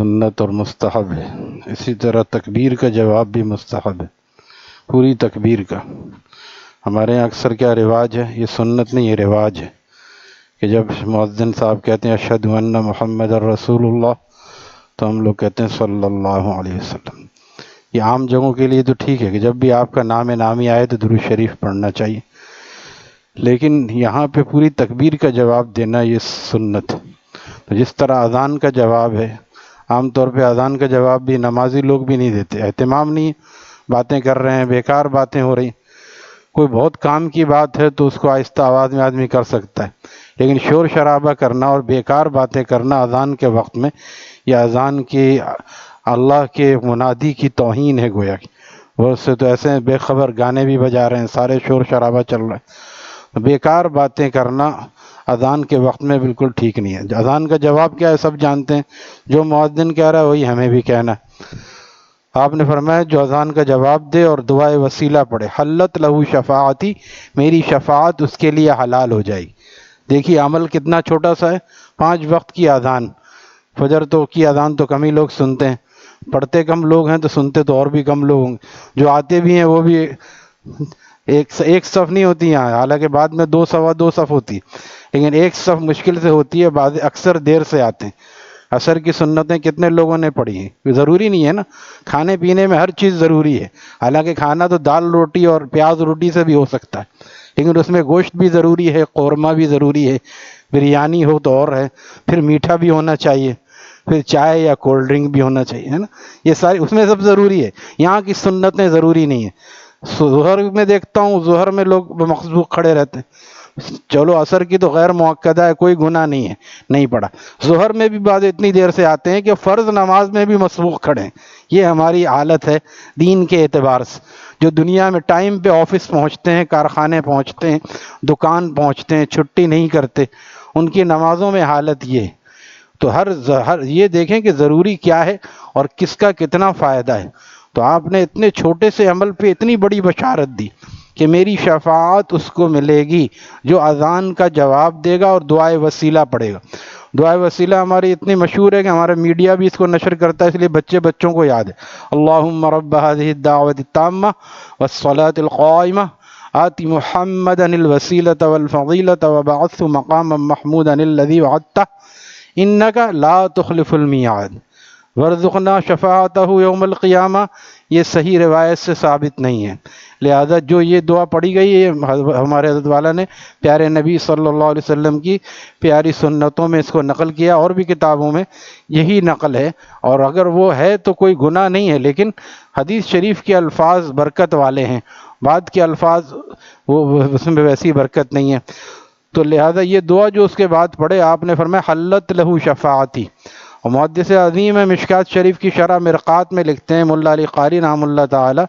سنت اور مستحب ہے، اسی طرح تکبیر کا جواب بھی مستحب ہے، پوری تکبیر کا۔ ہمارے یہاں اکثر کیا رواج ہے، یہ سنت نہیں، یہ رواج ہے کہ جب مؤذن صاحب کہتے ہیں اشہد ان محمد الرسول اللہ، تو ہم لوگ کہتے ہیں صلی اللہ علیہ وسلم۔ یہ عام جگہوں کے لیے تو ٹھیک ہے کہ جب بھی آپ کا نام نامی آئے تو درود شریف پڑھنا چاہیے، لیکن یہاں پہ پوری تکبیر کا جواب دینا یہ سنت ہے۔ تو جس طرح اذان کا جواب ہے، عام طور پہ اذان کا جواب بھی نمازی لوگ بھی نہیں دیتے، اہتمام نہیں، باتیں کر رہے ہیں، بیکار باتیں ہو رہی، کوئی بہت کام کی بات ہے تو اس کو آہستہ آواز میں آدمی کر سکتا ہے، لیکن شور شرابہ کرنا اور بیکار باتیں کرنا اذان کے وقت میں، یا اذان کی اللہ کے منادی کی توہین ہے گویا کہ۔ بہت سے تو ایسے بے خبر گانے بھی بجا رہے ہیں، سارے شور شرابہ چل رہا ہے، بیکار باتیں کرنا اذان کے وقت میں بالکل ٹھیک نہیں ہے۔ اذان کا جواب کیا ہے سب جانتے ہیں، جو مؤذن کہہ رہا ہے وہی ہمیں بھی کہنا ہے۔ آپ نے فرمایا جو اذان کا جواب دے اور دعائے وسیلہ پڑھے، حلت لہو شفاعتی، میری شفاعت اس کے لیے حلال ہو جائے گی۔ دیکھیے عمل کتنا چھوٹا سا ہے، 5 وقت کی اذان، فجر تو کی اذان تو کم ہی لوگ سنتے ہیں، پڑھتے کم لوگ ہیں تو سنتے تو اور بھی کم لوگ ہوں گے، جو آتے بھی ہیں وہ بھی ایک صف نہیں ہوتی یہاں، حالانکہ بعد میں 2 سوا 2 صف ہوتی ہے، لیکن ایک صف مشکل سے ہوتی ہے، بعض اکثر دیر سے آتے ہیں۔ عصر کی سنتیں کتنے لوگوں نے پڑھی ہیں؟ ضروری نہیں ہے نا، کھانے پینے میں ہر چیز ضروری ہے، حالانکہ کھانا تو دال روٹی اور پیاز روٹی سے بھی ہو سکتا ہے، لیکن اس میں گوشت بھی ضروری ہے، قورمہ بھی ضروری ہے، بریانی ہو تو اور ہے، پھر میٹھا بھی ہونا چاہیے، پھر چائے یا کولڈ ڈرنک بھی ہونا چاہیے، ہے نا، یہ ساری اس میں سب ضروری ہے۔ یہاں کی سنتیں ضروری نہیں ہیں۔ ظہر میں دیکھتا ہوں، ظہر میں لوگ مخصوص کھڑے رہتے ہیں، چلو عصر کی تو غیر موقدہ ہے، کوئی گناہ نہیں ہے، نہیں پڑھا۔ ظہر میں بھی بعض اتنی دیر سے آتے ہیں کہ فرض نماز میں بھی مسبوق کھڑے ہیں۔ یہ ہماری حالت ہے دین کے اعتبار سے، جو دنیا میں ٹائم پہ آفس پہنچتے ہیں، کارخانے پہنچتے ہیں، دکان پہنچتے ہیں، چھٹی نہیں کرتے، ان کی نمازوں میں حالت یہ ہے۔ تو ہر یہ دیکھیں کہ ضروری کیا ہے اور کس کا کتنا فائدہ ہے۔ تو آپ نے اتنے چھوٹے سے عمل پہ اتنی بڑی بشارت دی کہ میری شفاعت اس کو ملے گی جو اذان کا جواب دے گا اور دعائے وسیلہ پڑھے گا۔ دعائے وسیلہ ہماری اتنی مشہور ہے کہ ہمارا میڈیا بھی اس کو نشر کرتا ہے، اس لیے بچوں کو یاد ہے، اللہم رب هذه الدعوة التامة والصلاة القائمة آت محمدا الوسیلة والفضیلة وبعثه مقاما محمودا الذی وعدته انک لا تخلف المیعاد وارزقنا شفاعتہ یوم القیامہ۔ یہ صحیح روایت سے ثابت نہیں ہے، لہذا جو یہ دعا پڑھی گئی ہے، ہمارے حضرت والا نے پیارے نبی صلی اللہ علیہ وسلم کی پیاری سنتوں میں اس کو نقل کیا، اور بھی کتابوں میں یہی نقل ہے، اور اگر وہ ہے تو کوئی گناہ نہیں ہے، لیکن حدیث شریف کے الفاظ برکت والے ہیں، بعد کے الفاظ وہ اس میں ویسی برکت نہیں ہے، تو لہذا یہ دعا جو اس کے بعد پڑھے، آپ نے فرمایا حلت لہو شفاعتی۔ اور محدث عظیم ہے مشکات شریف کی شرح مرقات میں لکھتے ہیں مولا علی قاری رحمہ اللہ تعالی،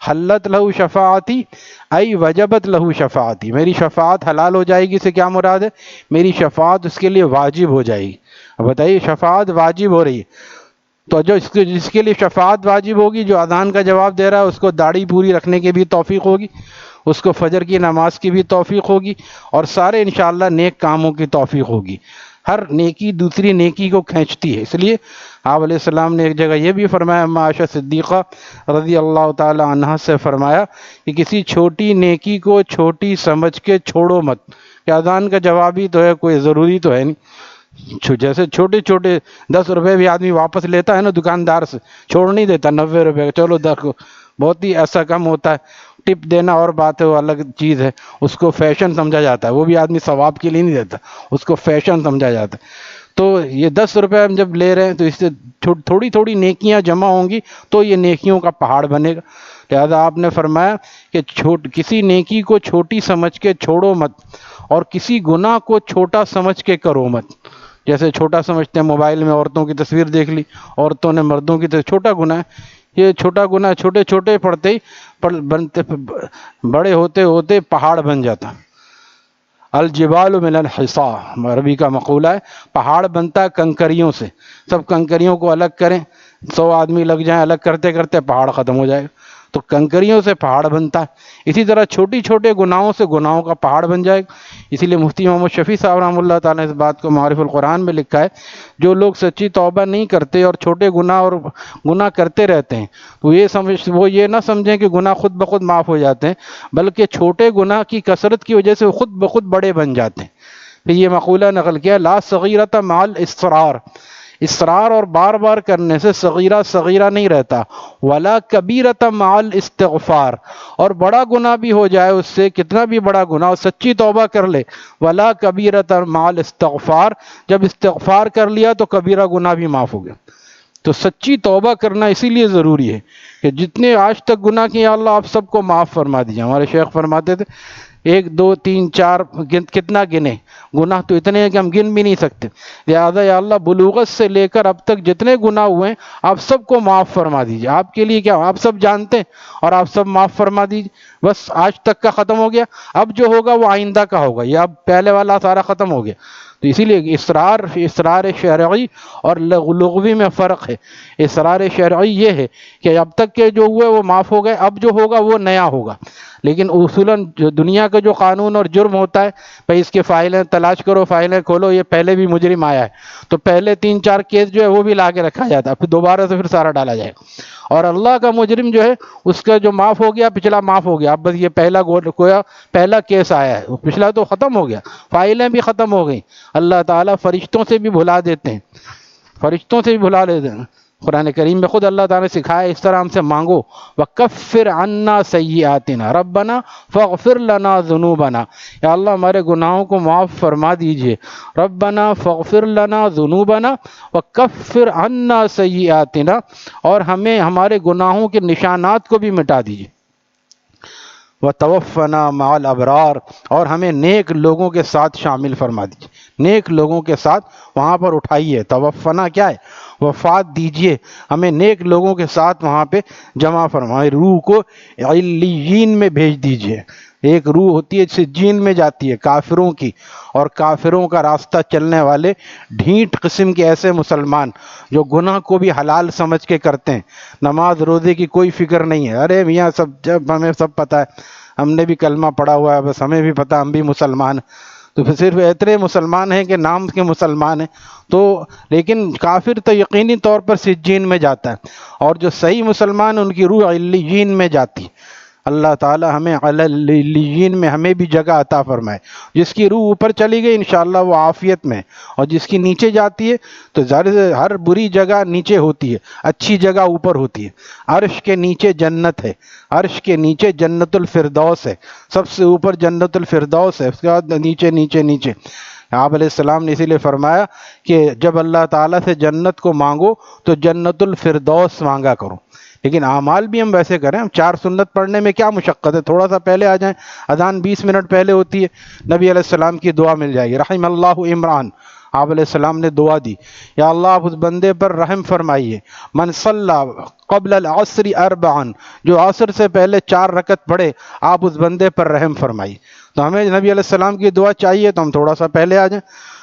حلت لہو شفاعتی ای وجبت لہو شفاعتی، میری شفاعت حلال ہو جائے گی سے کیا مراد ہے؟ میری شفاعت اس کے لیے واجب ہو جائے گی۔ اب بتائیے شفاعت واجب ہو رہی ہے، تو جو جس کے لیے شفاعت واجب ہوگی، جو اذان کا جواب دے رہا ہے، اس کو داڑھی پوری رکھنے کی بھی توفیق ہوگی، اس کو فجر کی نماز کی بھی توفیق ہوگی، اور سارے انشاءاللہ نیک کاموں کی توفیق ہوگی۔ ہر نیکی دوسری نیکی کو کھینچتی ہے، اس لیے آپ علیہ السلام نے ایک جگہ یہ بھی فرمایا، اما عائشہ صدیقہ رضی اللہ تعالی عنہا سے فرمایا کہ کسی چھوٹی نیکی کو چھوٹی سمجھ کے چھوڑو مت، کہ اذان کا جواب ہی تو ہے، کوئی ضروری تو ہے نہیں، جیسے چھوٹے چھوٹے 10 روپے بھی آدمی واپس لیتا ہے نا دکاندار سے، چھوڑ نہیں دیتا 90 روپے، چلو دیکھو بہت ہی ایسا کم ہوتا ہے، ٹپ دینا اور بات ہے، وہ الگ چیز ہے، اس کو فیشن سمجھا جاتا ہے، وہ بھی آدمی ثواب کے لیے نہیں دیتا، اس کو فیشن سمجھا جاتا ہے۔ تو یہ 10 روپے ہم جب لے رہے ہیں تو اس سے تھوڑی تھوڑی نیکیاں جمع ہوں گی تو یہ نیکیوں کا پہاڑ بنے گا۔ لہذا آپ نے فرمایا کہ کسی نیکی کو چھوٹی سمجھ کے چھوڑو مت، اور کسی گناہ کو چھوٹا سمجھ کے کرو مت۔ جیسے چھوٹا سمجھتے ہیں موبائل میں عورتوں کی تصویر دیکھ لی، عورتوں نے مردوں کی تصویر، چھوٹا گناہ ہے یہ، چھوٹا گناہ چھوٹے چھوٹے پڑھتے ہی بنتے بڑے ہوتے ہوتے پہاڑ بن جاتا۔ الجبال من الحصا، عربی کا مقولہ ہے، پہاڑ بنتا ہے کنکریوں سے، سب کنکریوں کو الگ کریں، 100 آدمی لگ جائیں، الگ کرتے کرتے پہاڑ ختم ہو جائے گا۔ تو کنکریوں سے پہاڑ بنتا ہے، اسی طرح چھوٹی چھوٹے گناہوں سے گناہوں کا پہاڑ بن جائے گا۔ اسی لیے مفتی محمد شفیع صاحب رحمۃ اللہ تعالیٰ نے اس بات کو معارف القرآن میں لکھا ہے، جو لوگ سچی توبہ نہیں کرتے اور چھوٹے گناہ اور گناہ کرتے رہتے ہیں، تو وہ یہ نہ سمجھیں کہ گناہ خود بخود معاف ہو جاتے ہیں، بلکہ چھوٹے گناہ کی کثرت کی وجہ سے وہ خود بخود بڑے بن جاتے ہیں۔ پھر یہ مقولہ نقل کیا، لا صغیرۃ مع الاصرار، اصرار اور بار بار کرنے سے صغیرہ صغیرہ نہیں رہتا، ولا کبیرۃ مع الاستغفار، اور بڑا گناہ بھی ہو جائے اس سے، کتنا بھی بڑا گناہ اور سچی توبہ کر لے، ولا کبیرۃ مع الاستغفار، جب استغفار کر لیا تو کبیرہ گناہ بھی معاف ہو گیا۔ تو سچی توبہ کرنا اسی لیے ضروری ہے کہ جتنے آج تک گناہ کیے اللہ آپ سب کو معاف فرما دیجیے۔ ہمارے شیخ فرماتے تھے 1 2 3 4 کتنا گنے، گناہ تو اتنے ہیں کہ ہم گن بھی نہیں سکتے، لہذا یا اللہ بلوغت سے لے کر اب تک جتنے گناہ ہوئے ہیں آپ سب کو معاف فرما دیجیے۔ آپ کے لیے کیا، آپ سب جانتے ہیں اور آپ سب معاف فرما دیجیے، بس آج تک کا ختم ہو گیا، اب جو ہوگا وہ آئندہ کا ہوگا، یہ اب پہلے والا سارا ختم ہو گیا۔ تو اسی لیے اصرار شرعی اور لغوی میں فرق ہے۔ اصرار شرعی یہ ہے کہ اب تک کے جو ہوئے وہ معاف ہو گئے، اب جو ہوگا وہ نیا ہوگا، لیکن اصولاً دنیا کا جو قانون اور جرم ہوتا ہے، بھئی اس کے فائلیں تلاش کرو، فائلیں کھولو، یہ پہلے بھی مجرم آیا ہے، تو پہلے 3 4 کیس جو ہے وہ بھی لا کے رکھا جاتا ہے، پھر دوبارہ سے پھر سارا ڈالا جائے گا۔ اور اللہ کا مجرم جو ہے اس کا جو معاف ہو گیا، پچھلا معاف ہو گیا، اب بس یہ پہلا کیس آیا ہے، پچھلا تو ختم ہو گیا، فائلیں بھی ختم ہو گئیں۔ اللہ تعالیٰ فرشتوں سے بھی بھلا دیتے ہیں، فرشتوں سے بھی بھلا لیتے ہیں۔ قرآن کریم میں خود اللہ تعالیٰ نے سکھایا اس طرح ہم سے مانگو، وَكَفِّرْ عَنَّا سَيِّئَاتِنَا رَبَّنَا فَاغْفِرْ لَنَا ذُنُوبَنَا، یا اللہ ہمارے گناہوں کو معاف فرما دیجئے، رَبَّنَا فَاغْفِرْ لَنَا ذُنُوبَنَا وَكَفِّرْ عَنَّا سَيِّئَاتِنَا، اور ہمیں ہمارے گناہوں کے نشانات کو بھی مٹا دیجئے، وَتَوَفَّنَا مَعَ الْأَبْرَارِ، اور ہمیں نیک لوگوں کے ساتھ شامل فرما دیجئے، نیک لوگوں کے ساتھ وہاں پر اٹھائیے۔ توفنا کیا ہے، وفات دیجئے، ہمیں نیک لوگوں کے ساتھ وہاں پہ جمع فرمائے، روح کو علیین میں بھیج دیجئے۔ ایک روح ہوتی ہے سجین میں جاتی ہے کافروں کی، اور کافروں کا راستہ چلنے والے ڈھینٹ قسم کے ایسے مسلمان جو گناہ کو بھی حلال سمجھ کے کرتے ہیں، نماز روزے کی کوئی فکر نہیں ہے، ارے میاں جب ہمیں سب پتہ ہے، ہم نے بھی کلمہ پڑھا ہوا ہے، بس ہمیں بھی پتہ ہم بھی مسلمان ہیں، تو پھر صرف اتنے مسلمان ہیں کہ نام کے مسلمان ہیں، تو لیکن کافر تو یقینی طور پر سجین میں جاتا ہے، اور جو صحیح مسلمان ان کی روح علیین میں جاتی ہے۔ اللہ تعالی ہمیں علیین میں ہمیں بھی جگہ عطا فرمائے۔ جس کی روح اوپر چلی گئی انشاءاللہ وہ عافیت میں، اور جس کی نیچے جاتی ہے تو ظاہر سے ہر بری جگہ نیچے ہوتی ہے، اچھی جگہ اوپر ہوتی ہے۔ عرش کے نیچے جنت ہے، عرش کے نیچے جنت الفردوس ہے، سب سے اوپر جنت الفردوس ہے، اس کے بعد نیچے نیچے نیچے۔ آپ علیہ السلام نے اسی لیے فرمایا کہ جب اللہ تعالیٰ سے جنت کو مانگو تو جنت الفردوس مانگا کرو، لیکن اعمال بھی ہم ویسے کریں۔ ہم 4 سنت پڑھنے میں کیا مشقت ہے، تھوڑا سا پہلے آ جائیں، اذان 20 منٹ پہلے ہوتی ہے، نبی علیہ السلام کی دعا مل جائے گی، رحم اللہ عمران، آپ علیہ السلام نے دعا دی، یا اللہ آپ اس بندے پر رحم فرمائیے، من صلی قبل العصر 4، جو عصر سے پہلے 4 رکعت پڑھے آپ اس بندے پر رحم فرمائیے۔ تو ہمیں نبی علیہ السلام کی دعا چاہیے تو ہم تھوڑا سا پہلے آ جائیں۔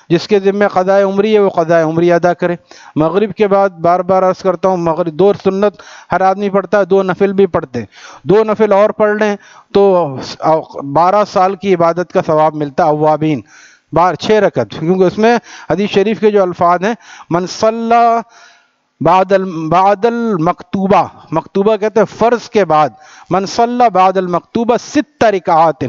جس کے ذمہ قضاء عمری ہے وہ قضاء عمری ادا کرے۔ مغرب کے بعد بار بار عرض کرتا ہوں، مغرب 2 سنت ہر آدمی پڑھتا ہے، 2 نفل بھی پڑھتے ہیں، 2 نفل اور پڑھ لیں تو 12 سال کی عبادت کا ثواب ملتا ہے، اوابین 6 رکعت، کیونکہ اس میں حدیث شریف کے جو الفاظ ہیں، من صلی بعد المکتوبہ، مکتوبہ کہتے ہیں فرض کے بعد، من صلی بعد المکتوبہ 6 رکعات،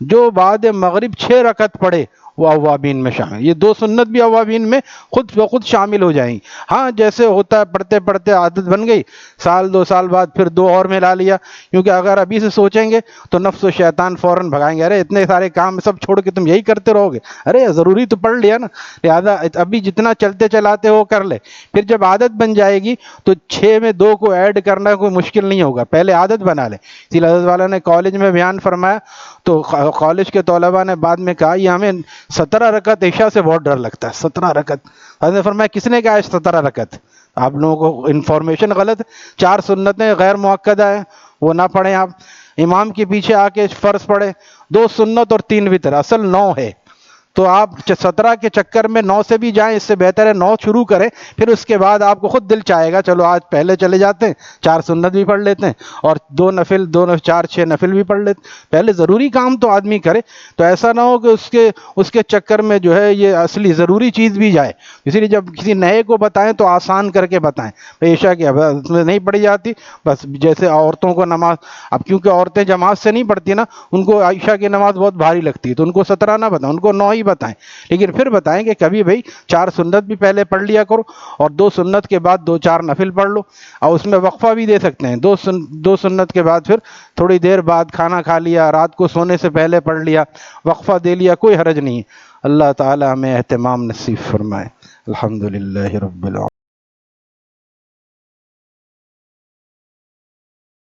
جو بعد مغرب 6 رکعت پڑھے وہ اوابین میں شامل۔ یہ 2 سنت بھی اوابین میں خود بخود شامل ہو جائیں گی۔ ہاں جیسے ہوتا ہے پڑھتے پڑھتے عادت بن گئی، سال 2 سال بعد پھر 2 اور ملا لیا، کیونکہ اگر ابھی سے سوچیں گے تو نفس و شیطان فوراً بھگائیں گے، ارے اتنے سارے کام سب چھوڑ کے تم یہی کرتے رہو گے، ارے ضروری تو پڑھ لیا نا، لہذا ابھی جتنا چلتے چلاتے ہو کر لے، پھر جب عادت بن جائے گی تو 6 میں 2 کو ایڈ کرنا کوئی مشکل نہیں ہوگا، پہلے عادت بنا لے۔ اسی لیے حضرت والا نے کالج میں بیان فرمایا تو کالج کے طلباء نے بعد میں کہا یہ ہمیں 17 رکعت عشاء سے بہت ڈر لگتا ہے، 17 رکعت۔ حضرت نے فرمایا کس نے کہا ہے 17 رکعت؟ آپ لوگوں کو انفارمیشن غلط، 4 سنتیں غیر مؤکدہ ہیں وہ نہ پڑھیں آپ، امام کے پیچھے آ کے فرض پڑھیں، 2 سنت اور 3 وتر، اصل 9 ہے، تو آپ 17 کے چکر میں 9 سے بھی جائیں، اس سے بہتر ہے 9 شروع کریں، پھر اس کے بعد آپ کو خود دل چاہے گا چلو آج پہلے چلے جاتے ہیں، 4 سنت بھی پڑھ لیتے ہیں اور 2 نفل 4 6 نفل بھی پڑھ لیتے ہیں۔ پہلے ضروری کام تو آدمی کرے، تو ایسا نہ ہو کہ اس کے چکر میں جو ہے یہ اصلی ضروری چیز بھی جائے۔ اسی لیے جب کسی نئے کو بتائیں تو آسان کر کے بتائیں، عشاء کی اس میں نہیں پڑھی جاتی، بس جیسے عورتوں کو نماز، اب کیونکہ عورتیں جماعت سے نہیں پڑھتی نا، ان کو عشاء کی نماز بہت بھاری لگتی ہے، تو ان کو 17 نہ بتائیں، ان کو 9 ہی بتائیں، لیکن پھر بتائیں کہ کبھی بھائی 4 سنت بھی پہلے پڑھ لیا کرو اور 2 سنت کے بعد 2 4 نفل پڑھ لو، اور اس میں وقفہ بھی دے سکتے ہیں، 2 سنت کے بعد پھر تھوڑی دیر بعد کھانا کھا لیا، رات کو سونے سے پہلے پڑھ لیا، وقفہ دے لیا، کوئی حرج نہیں ہے۔ اللہ تعالی ہمیں اہتمام نصیب فرمائے۔ الحمدللہ رب العالمین۔